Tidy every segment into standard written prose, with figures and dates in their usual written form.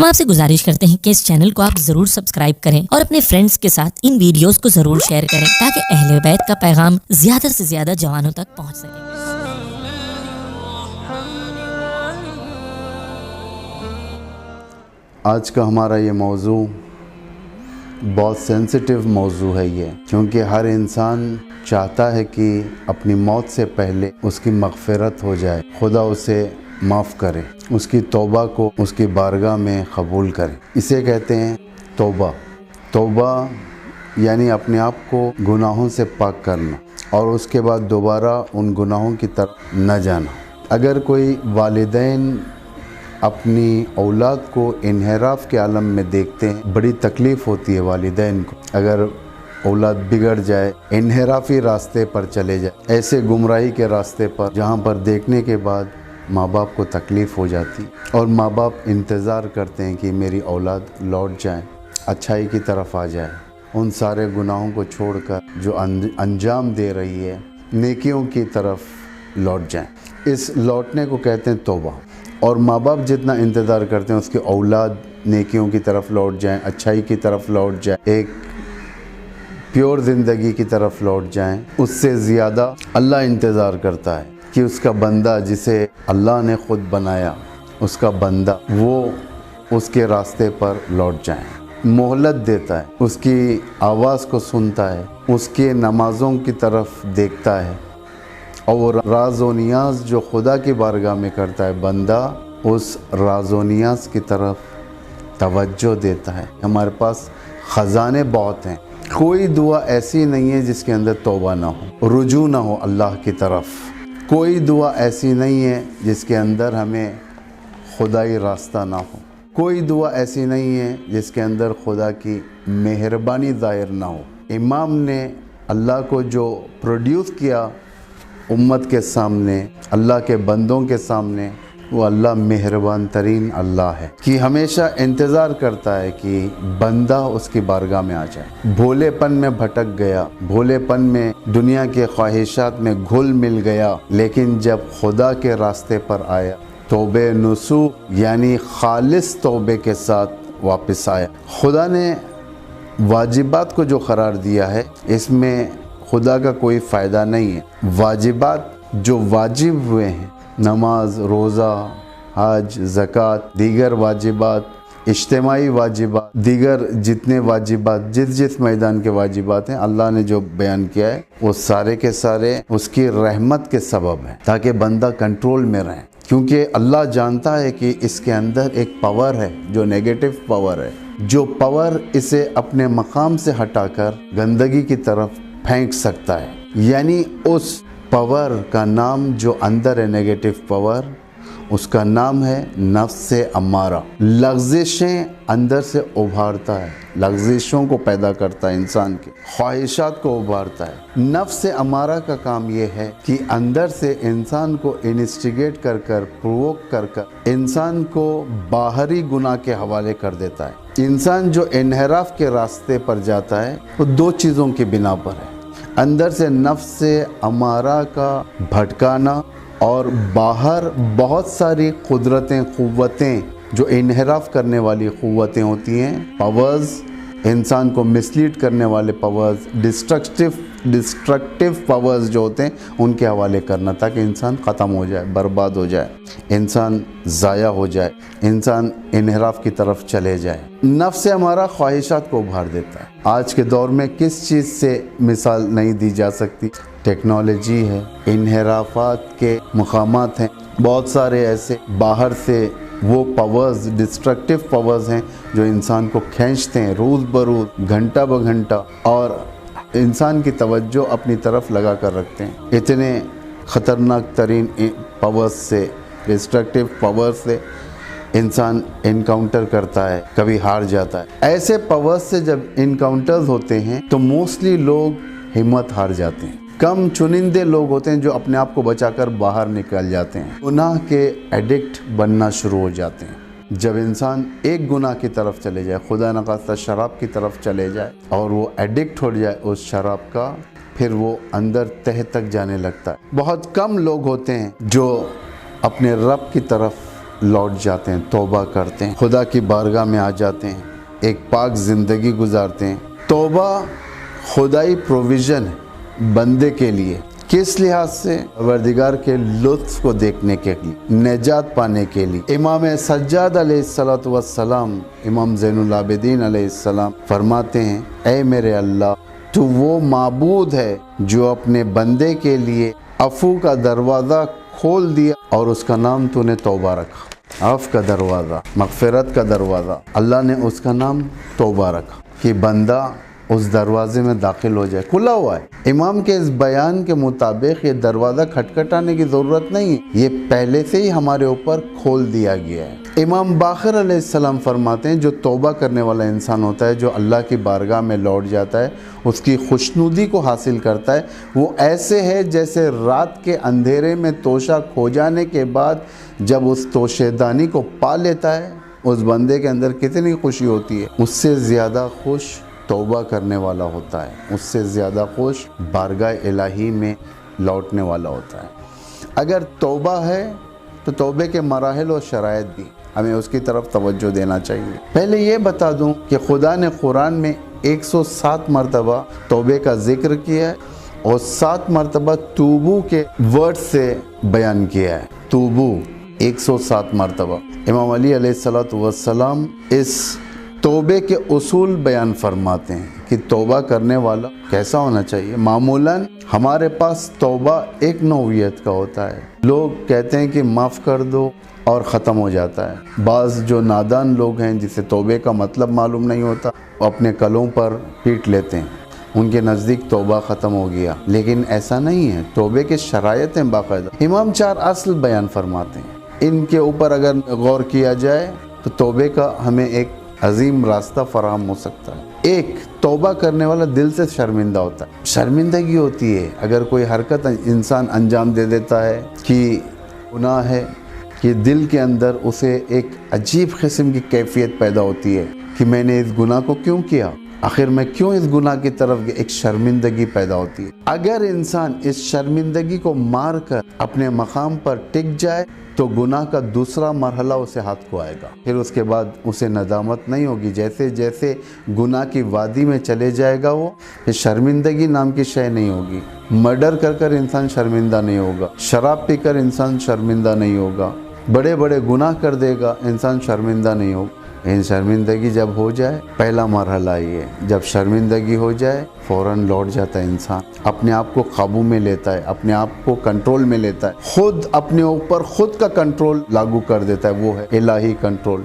ہم آپ سے گزارش کرتے ہیں کہ اس چینل کو آپ ضرور سبسکرائب کریں اور اپنے فرینڈز کے ساتھ ان ویڈیوز کو ضرور شیئر کریں تاکہ اہل بیت کا پیغام زیادہ سے زیادہ جوانوں تک پہنچ سکے۔ آج کا ہمارا یہ موضوع بہت سینسٹیو موضوع ہے یہ، کیونکہ ہر انسان چاہتا ہے کہ اپنی موت سے پہلے اس کی مغفرت ہو جائے، خدا اسے معاف کرے، اس کی توبہ کو اس کی بارگاہ میں قبول کرے۔ اسے کہتے ہیں توبہ۔ توبہ یعنی اپنے آپ کو گناہوں سے پاک کرنا اور اس کے بعد دوبارہ ان گناہوں کی طرف نہ جانا۔ اگر کوئی والدین اپنی اولاد کو انحراف کے عالم میں دیکھتے ہیں، بڑی تکلیف ہوتی ہے والدین کو۔ اگر اولاد بگڑ جائے، انحرافی راستے پر چلے جائے، ایسے گمراہی کے راستے پر جہاں پر دیکھنے کے بعد ماں باپ کو تکلیف ہو جاتی، اور ماں باپ انتظار کرتے ہیں کہ میری اولاد لوٹ جائیں، اچھائی کی طرف آ جائے، ان سارے گناہوں کو چھوڑ کر جو انجام دے رہی ہے نیکیوں کی طرف لوٹ جائیں۔ اس لوٹنے کو کہتے ہیں توبہ۔ اور ماں باپ جتنا انتظار کرتے ہیں اس کے اولاد نیکیوں کی طرف لوٹ جائیں، اچھائی کی طرف لوٹ جائیں، ایک پیور زندگی کی طرف لوٹ جائیں، اس سے زیادہ اللہ انتظار کرتا ہے کہ اس کا بندہ جسے اللہ نے خود بنایا، اس کا بندہ وہ اس کے راستے پر لوٹ جائیں۔ مہلت دیتا ہے، اس کی آواز کو سنتا ہے، اس کے نمازوں کی طرف دیکھتا ہے، اور راز و نیاز جو خدا کی بارگاہ میں کرتا ہے بندہ، اس راز و نیاز کی طرف توجہ دیتا ہے۔ ہمارے پاس خزانے بہت ہیں، کوئی دعا ایسی نہیں ہے جس کے اندر توبہ نہ ہو، رجوع نہ ہو اللہ کی طرف۔ کوئی دعا ایسی نہیں ہے جس کے اندر ہمیں خدائی راستہ نہ ہو۔ کوئی دعا ایسی نہیں ہے جس کے اندر خدا کی مہربانی ظاہر نہ ہو۔ امام نے اللہ کو جو پروڈیوس کیا امت کے سامنے، اللہ کے بندوں کے سامنے، وہ اللہ مہربان ترین اللہ ہے کہ ہمیشہ انتظار کرتا ہے کہ بندہ اس کی بارگاہ میں آ جائے۔ بھولے پن میں بھٹک گیا، بھولے پن میں دنیا کے خواہشات میں گھل مل گیا، لیکن جب خدا کے راستے پر آیا، توبہ نصوح یعنی خالص توبے کے ساتھ واپس آیا۔ خدا نے واجبات کو جو قرار دیا ہے، اس میں خدا کا کوئی فائدہ نہیں ہے۔ واجبات جو واجب ہوئے ہیں، نماز، روزہ، حج، زکوٰۃ، دیگر واجبات، اجتماعی واجبات، دیگر جتنے واجبات جس میدان کے واجبات ہیں، اللہ نے جو بیان کیا ہے وہ سارے کے سارے اس کی رحمت کے سبب ہیں، تاکہ بندہ کنٹرول میں رہے، کیونکہ اللہ جانتا ہے کہ اس کے اندر ایک پاور ہے جو نیگیٹو پاور ہے، جو پاور اسے اپنے مقام سے ہٹا کر گندگی کی طرف پھینک سکتا ہے۔ یعنی اس پاور کا نام جو اندر ہے، نیگیٹو پاور، اس کا نام ہے نفس امارہ۔ لغزشیں اندر سے ابھارتا ہے، لغزشوں کو پیدا کرتا ہے، انسان کی خواہشات کو ابھارتا ہے۔ نفس امارہ کا کام یہ ہے کہ اندر سے انسان کو انسٹیگیٹ کر کر، پرووک کر کر انسان کو باہری گناہ کے حوالے کر دیتا ہے۔ انسان جو انحراف کے راستے پر جاتا ہے وہ دو چیزوں کی بنا پر ہے، اندر سے نفس امارہ کا بھٹکانا، اور باہر بہت ساری قدرتیں، قوتیں جو انحراف کرنے والی قوتیں ہوتی ہیں، پاورز، انسان کو مسلیڈ کرنے والے پاورز، ڈسٹرکٹیو پاورز جو ہوتے ہیں، ان کے حوالے کرنا، تاکہ انسان ختم ہو جائے، برباد ہو جائے، انسان ضائع ہو جائے، انسان انحراف کی طرف چلے جائے۔ نفس ہمارا خواہشات کو ابھار دیتا ہے۔ آج کے دور میں کس چیز سے مثال نہیں دی جا سکتی؟ ٹیکنالوجی ہے، انحرافات کے مقامات ہیں، بہت سارے ایسے باہر سے وہ پاورز، ڈسٹرکٹیو پاورز ہیں جو انسان کو کھینچتے ہیں روز بروز، گھنٹہ بگھنٹہ، اور انسان کی توجہ اپنی طرف لگا کر رکھتے ہیں۔ اتنے خطرناک ترین پاورز سے، ڈسٹرکٹیو پاورز سے انسان انکاؤنٹر کرتا ہے، کبھی ہار جاتا ہے۔ ایسے پاورز سے جب انکاؤنٹرز ہوتے ہیں تو موسٹلی لوگ ہمت ہار جاتے ہیں۔ کم چنندے لوگ ہوتے ہیں جو اپنے آپ کو بچا کر باہر نکل جاتے ہیں، گناہ کے ایڈکٹ بننا شروع ہو جاتے ہیں۔ جب انسان ایک گناہ کی طرف چلے جائے، خدا نخواستہ شراب کی طرف چلے جائے، اور وہ ایڈکٹ ہو جائے اس شراب کا، پھر وہ اندر تہ تک جانے لگتا ہے۔ بہت کم لوگ ہوتے ہیں جو اپنے رب کی طرف लौट जाते हैं, तौबा करते हैं, खुदा की बारगाह में आ जाते हैं, एक पाक ज़िंदगी गुजारते हैं। तौबा खुदाई प्रोविज़न है बंदे के लिए। किस लिहाज से? परवरदिगार के लुत्फ़ को देखने के लिए, निजात पाने के लिए। इमाम सज्जाद अलैहिस्सलातु वस्सलाम, इमाम ज़ैनुल आबिदीन अलैहिस्सलाम फरमाते हैं, ऐ मेरे अल्लाह, तू वो माबूद है जो अपने बंदे के लिए अफ़ू का दरवाज़ा खोल दिया और उसका नाम तूने तौबा रखा। आफ़ का दरवाज़ा, मग़फ़िरत का दरवाज़ा, अल्लाह ने उसका नाम तौबा रखा कि बंदा उस दरवाजे में दाखिल हो जाए। खुला हुआ है। इमाम के इस बयान के मुताबिक ये दरवाज़ा खटखटाने की ज़रूरत नहीं है, ये पहले से ही हमारे ऊपर खोल दिया गया है। इमाम बाक़िर अलैहिस्सलाम फरमाते हैं, जो तौबा करने वाला इंसान होता है, जो अल्लाह की बारगाह में लौट जाता है, उसकी खुशनुदी को हासिल करता है, वो ऐसे है जैसे रात के अंधेरे में तोशा खो जाने के बाद जब उस तोशेदानी को पा लेता है, उस बंदे के अंदर कितनी खुशी होती है। उससे ज़्यादा खुश तौबा करने वाला होता है, उससे ज़्यादा खुश बारगाह इलाही में लौटने वाला होता है। अगर तौबा है तो तौबे के मराहिल और शराइत भी हमें उसकी तरफ तवज्जो देना चाहिए। पहले ये बता दूं कि खुदा ने कुरान में 107 मरतबा तौबे का जिक्र किया है और 7 मरतबा तूबू के वर्ड से बयान किया है। तूबू 107 मरतबा। इमाम अली अलैहिस्सलातु वस्सलाम इस तौबे के उसूल बयान फरमाते हैं कि तौबा करने वाला कैसा होना चाहिए। मामूलन हमारे पास तौबा एक नौइयत का होता है। लोग कहते हैं कि माफ़ कर दो और ख़त्म हो जाता है। बाज़ जो नादान लोग हैं, जिसे तौबे का मतलब मालूम नहीं होता, वो अपने कलों पर पीट लेते हैं, उनके नज़दीक तौबा ख़त्म हो गया। लेकिन ऐसा नहीं है। तौबे के शराइत हैं बाकायदा। इमाम 4 असल बयान फरमाते हैं, इनके ऊपर अगर गौर किया जाए तो तौबे का हमें एक अजीम रास्ता फराहम हो सकता है। एक, तौबा करने वाला दिल से शर्मिंदा होता है। शर्मिंदगी होती है अगर कोई हरकत इंसान अंजाम दे देता है कि गुनाह है, कि दिल के अंदर उसे एक अजीब किस्म की कैफियत पैदा होती है कि मैंने इस गुनाह को क्यों किया, आखिर मैं क्यों इस गुनाह की तरफ, एक शर्मिंदगी पैदा होती है। अगर इंसान इस शर्मिंदगी को मार कर अपने मकाम पर टिक जाए तो गुनाह का दूसरा मरहला उसे हाथ को आएगा। फिर उसके बाद उसे नदामत नहीं होगी। जैसे जैसे गुनाह की वादी में चले जाएगा वो, फिर शर्मिंदगी नाम की शय नहीं होगी। मर्डर कर कर इंसान शर्मिंदा नहीं होगा, शराब पी कर इंसान शर्मिंदा नहीं होगा, बड़े बड़े गुनाह कर देगा इंसान शर्मिंदा नहीं होगा। इन शर्मिंदगी जब हो जाए, पहला मरहला ये है, जब शर्मिंदगी हो जाए फ़ौरन लौट जाता है इंसान, अपने आप को काबू में लेता है, अपने आप को कंट्रोल में लेता है, खुद अपने ऊपर खुद का कंट्रोल लागू कर देता है, वो है इलाही कंट्रोल।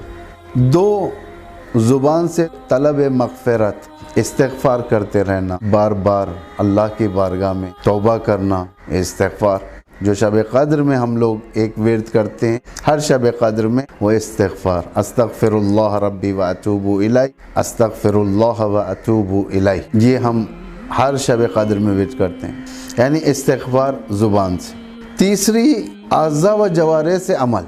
2, ज़ुबान से तलब मग़फ़िरत, इस्तिग़फ़ार करते रहना, बार बार अल्लाह की बारगाह में तौबा करना, इस्तिग़फ़ार। जो शब क़द्र में हम लोग एक विर्द करते हैं, हर शब क़द्र में वो इस्तिग़फ़ार, अस्तग़फ़िरुल्लाह रब्बी व अतूबु इलैह, अस्तग़फ़िरुल्लाह व अतूबु इलैह, ये हम हर शब क़द्र में विर्द करते हैं, यानी इस्तिग़फ़ार ज़ुबान से। तीसरी, आज़ा व जवारे से अमल।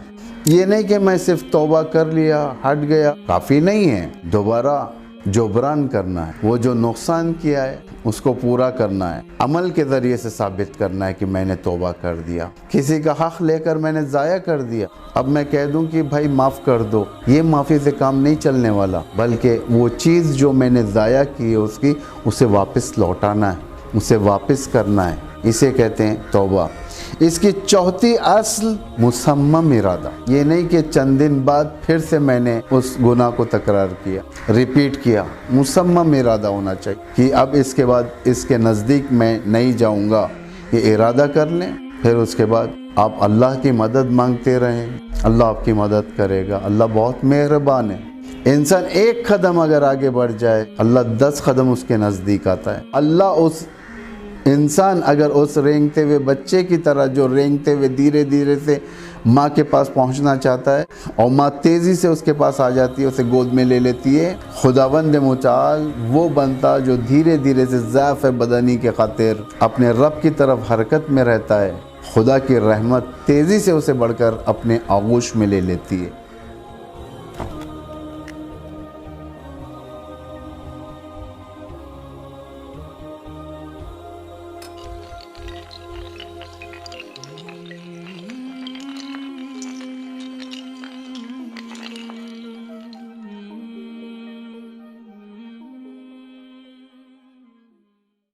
ये नहीं कि मैं सिर्फ तौबा कर लिया हट गया, काफ़ी नहीं है, दोबारा जोबरान करना है, वो जो नुकसान किया है उसको पूरा करना है, अमल के ज़रिए से साबित करना है कि मैंने तौबा कर दिया। किसी का हक़ लेकर मैंने ज़ाया कर दिया, अब मैं कह दूं कि भाई माफ़ कर दो, ये माफ़ी से काम नहीं चलने वाला, बल्कि वो चीज़ जो मैंने ज़ाया की है उसकी, उसे वापस लौटाना है, उसे वापस करना है, इसे कहते हैं तौबा। इसकी चौथी असल मुसम्मम इरादा, ये नहीं कि चंद दिन बाद फिर से मैंने उस गुनाह को तकरार किया, रिपीट किया। मुसम्मम इरादा होना चाहिए कि अब इसके बाद इसके नज़दीक मैं नहीं जाऊंगा, ये इरादा कर लें। फिर उसके बाद आप अल्लाह की मदद मांगते रहें, अल्लाह आपकी मदद करेगा, अल्लाह बहुत मेहरबान है। इंसान एक कदम अगर आगे बढ़ जाए, अल्लाह 10 कदम उसके नज़दीक आता है। अल्लाह उस इंसान अगर उस रेंगते हुए बच्चे की तरह जो रेंगते हुए धीरे धीरे से माँ के पास पहुँचना चाहता है और माँ तेज़ी से उसके पास आ जाती है, उसे गोद में ले लेती है, खुदावंद मुताल वो बनता जो धीरे धीरे से ज़ाफ़ बदनी के खातिर अपने रब की तरफ हरकत में रहता है, खुदा की रहमत तेज़ी से उसे बढ़कर अपने आगोश में ले लेती है।